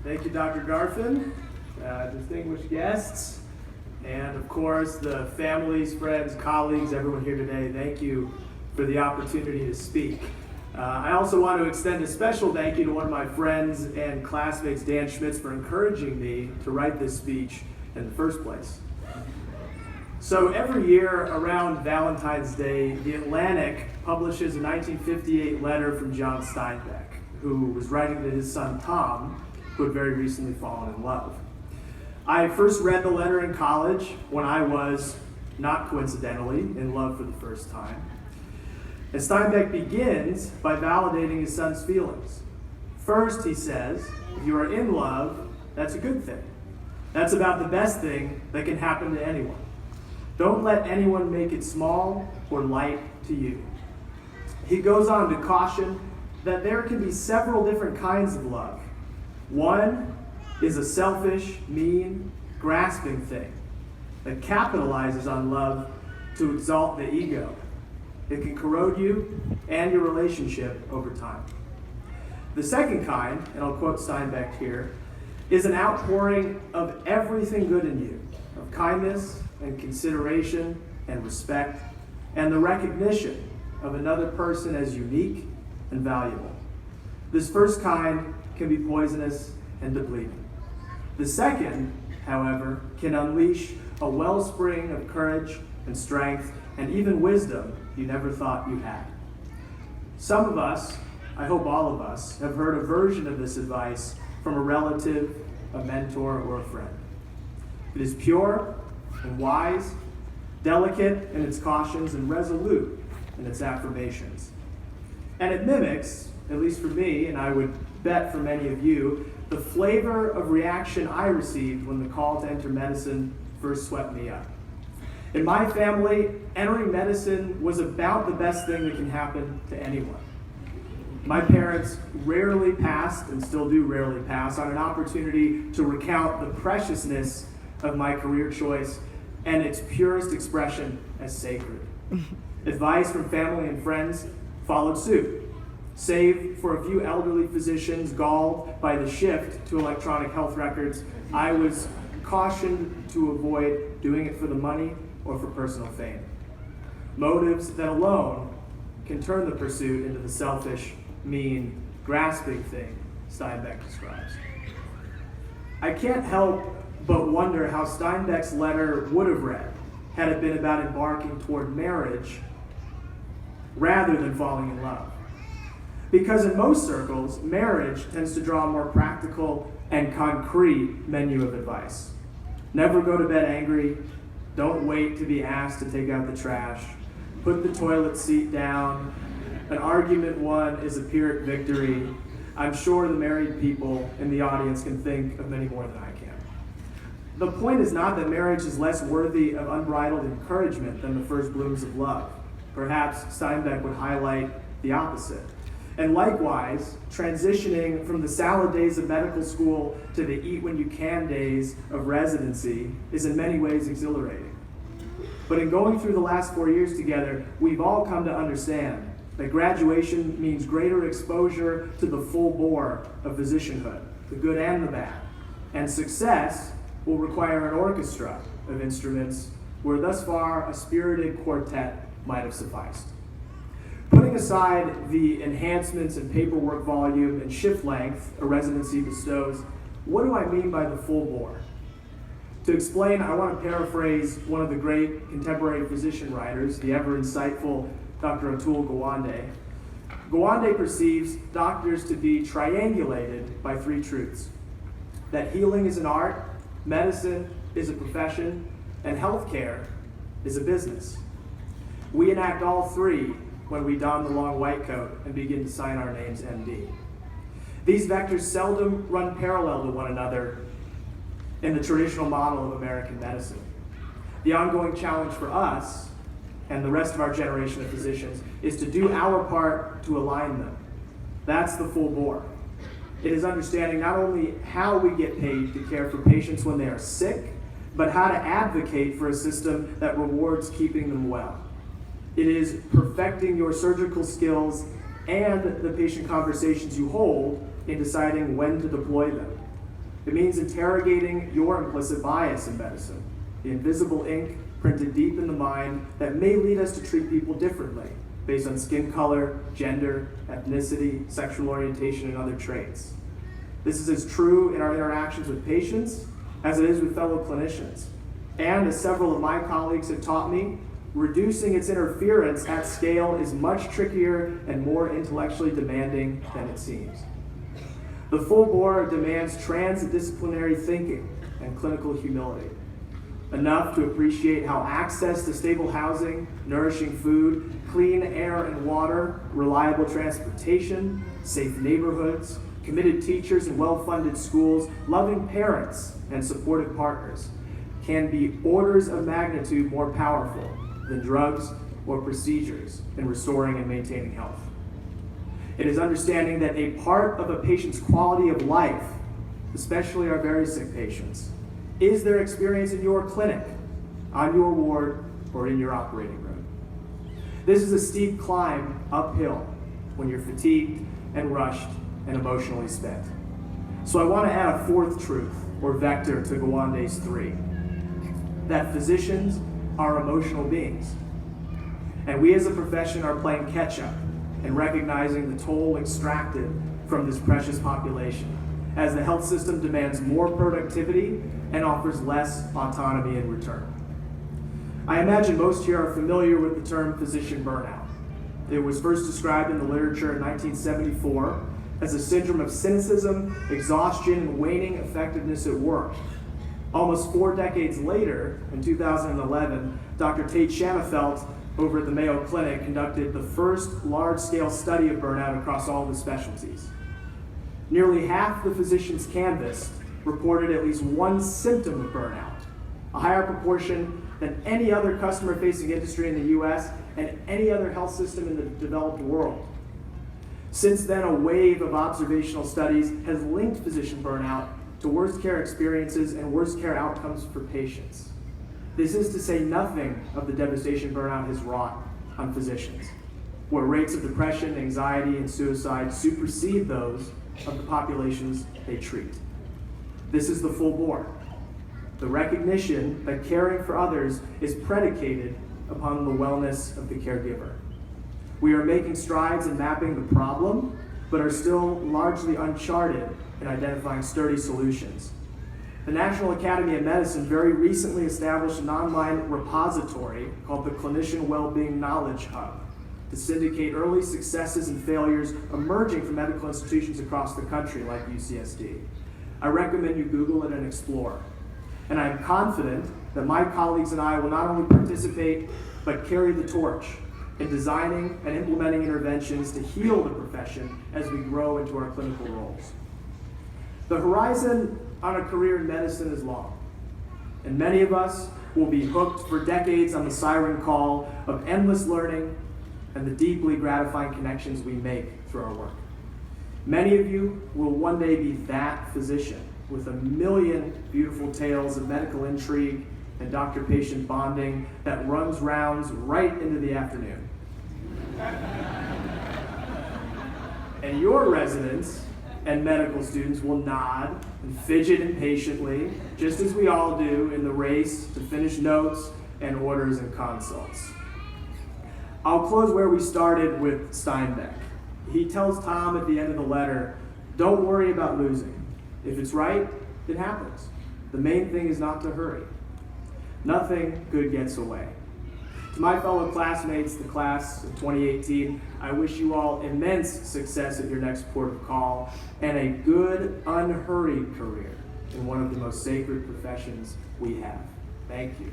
Thank you, Dr. Garfin, distinguished guests, and of course the families, friends, colleagues, everyone here today. Thank you for the opportunity to speak. I also want to extend a special thank you to one of my friends and classmates, Dan Schmitz, for encouraging me to write this speech in the first place. So every year around Valentine's Day, The Atlantic publishes a 1958 letter from John Steinbeck, who was writing to his son Tom, who had very recently fallen in love. I first read the letter in college when I was, not coincidentally, in love for the first time. And Steinbeck begins by validating his son's feelings. First, he says, if you are in love, that's a good thing. That's about the best thing that can happen to anyone. Don't let anyone make it small or light to you. He goes on to caution that there can be several different kinds of love. One is a selfish, mean, grasping thing that capitalizes on love to exalt the ego. It can corrode you and your relationship over time. The second kind, and I'll quote Steinbeck here, is an outpouring of everything good in you, of kindness and consideration and respect, and the recognition of another person as unique and valuable. This first kind can be poisonous and depleting. The second, however, can unleash a wellspring of courage and strength and even wisdom you never thought you had. Some of us, I hope all of us, have heard a version of this advice from a relative, a mentor, or a friend. It is pure and wise, delicate in its cautions, and resolute in its affirmations. And it mimics, at least for me, and I would bet for many of you, the flavor of reaction I received when the call to enter medicine first swept me up. In my family, entering medicine was about the best thing that can happen to anyone. My parents rarely passed, and still do rarely pass, on an opportunity to recount the preciousness of my career choice and its purest expression as sacred. Advice from family and friends followed suit. Save for a few elderly physicians galled by the shift to electronic health records, I was cautioned to avoid doing it for the money or for personal fame. Motives that alone can turn the pursuit into the selfish, mean, grasping thing Steinbeck describes. I can't help but wonder how Steinbeck's letter would have read had it been about embarking toward marriage rather than falling in love. Because in most circles, marriage tends to draw a more practical and concrete menu of advice. Never go to bed angry. Don't wait to be asked to take out the trash. Put the toilet seat down. An argument won is a Pyrrhic victory. I'm sure the married people in the audience can think of many more than I can. The point is not that marriage is less worthy of unbridled encouragement than the first blooms of love. Perhaps Steinbeck would highlight the opposite. And likewise, transitioning from the salad days of medical school to the eat-when-you-can days of residency is in many ways exhilarating. But in going through the last 4 years together, we've all come to understand that graduation means greater exposure to the full bore of physicianhood, the good and the bad. And success will require an orchestra of instruments where thus far a spirited quartet might have sufficed. Putting aside the enhancements in paperwork volume and shift length a residency bestows, what do I mean by the full bore? To explain, I want to paraphrase one of the great contemporary physician writers, the ever insightful Dr. Atul Gawande. Gawande perceives doctors to be triangulated by three truths: that healing is an art, medicine is a profession, and healthcare is a business. We enact all three when we don the long white coat and begin to sign our names MD. These vectors seldom run parallel to one another in the traditional model of American medicine. The ongoing challenge for us and the rest of our generation of physicians is to do our part to align them. That's the full bore. It is understanding not only how we get paid to care for patients when they are sick, but how to advocate for a system that rewards keeping them well. It is perfecting your surgical skills and the patient conversations you hold in deciding when to deploy them. It means interrogating your implicit bias in medicine, the invisible ink printed deep in the mind that may lead us to treat people differently based on skin color, gender, ethnicity, sexual orientation, and other traits. This is as true in our interactions with patients as it is with fellow clinicians. And as several of my colleagues have taught me, reducing its interference at scale is much trickier and more intellectually demanding than it seems. The full bore demands transdisciplinary thinking and clinical humility, enough to appreciate how access to stable housing, nourishing food, clean air and water, reliable transportation, safe neighborhoods, committed teachers and well-funded schools, loving parents and supportive partners can be orders of magnitude more powerful than drugs or procedures in restoring and maintaining health. It is understanding that a part of a patient's quality of life, especially our very sick patients, is their experience in your clinic, on your ward, or in your operating room. This is a steep climb uphill when you're fatigued and rushed and emotionally spent. So I want to add a fourth truth, or vector, to Gawande's 3, that physicians are emotional beings. And we as a profession are playing catch up and recognizing the toll extracted from this precious population as the health system demands more productivity and offers less autonomy in return. I imagine most here are familiar with the term physician burnout. It was first described in the literature in 1974 as a syndrome of cynicism, exhaustion, and waning effectiveness at work. Almost 4 decades later, in 2011, Dr. Tate Shanafelt over at the Mayo Clinic conducted the first large-scale study of burnout across all the specialties. Nearly half the physicians canvassed reported at least one symptom of burnout, a higher proportion than any other customer-facing industry in the US and any other health system in the developed world. Since then, a wave of observational studies has linked physician burnout to worse care experiences and worse care outcomes for patients. This is to say nothing of the devastation burnout has wrought on physicians, where rates of depression, anxiety, and suicide supersede those of the populations they treat. This is the full bore. The recognition that caring for others is predicated upon the wellness of the caregiver. We are making strides in mapping the problem, but are still largely uncharted in identifying sturdy solutions. The National Academy of Medicine very recently established an online repository called the Clinician Wellbeing Knowledge Hub to syndicate early successes and failures emerging from medical institutions across the country like UCSD. I recommend you Google it and explore. And I am confident that my colleagues and I will not only participate, but carry the torch in designing and implementing interventions to heal the profession as we grow into our clinical roles. The horizon on a career in medicine is long, and many of us will be hooked for decades on the siren call of endless learning and the deeply gratifying connections we make through our work. Many of you will one day be that physician with a million beautiful tales of medical intrigue and doctor-patient bonding that runs rounds right into the afternoon. And your residents and medical students will nod and fidget impatiently, just as we all do in the race to finish notes and orders and consults. I'll close where we started with Steinbeck. He tells Tom at the end of the letter, "Don't worry about losing. If it's right, it happens. The main thing is not to hurry. Nothing good gets away." To my fellow classmates, the class of 2018, I wish you all immense success at your next port of call and a good, unhurried career in one of the most sacred professions we have. Thank you.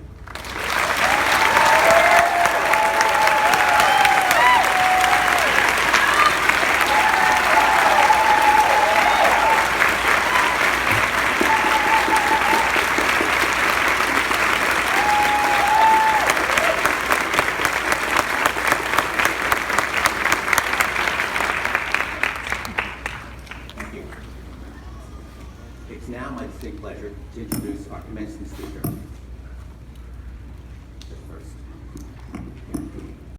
It's now my distinct pleasure to introduce our commencement speaker.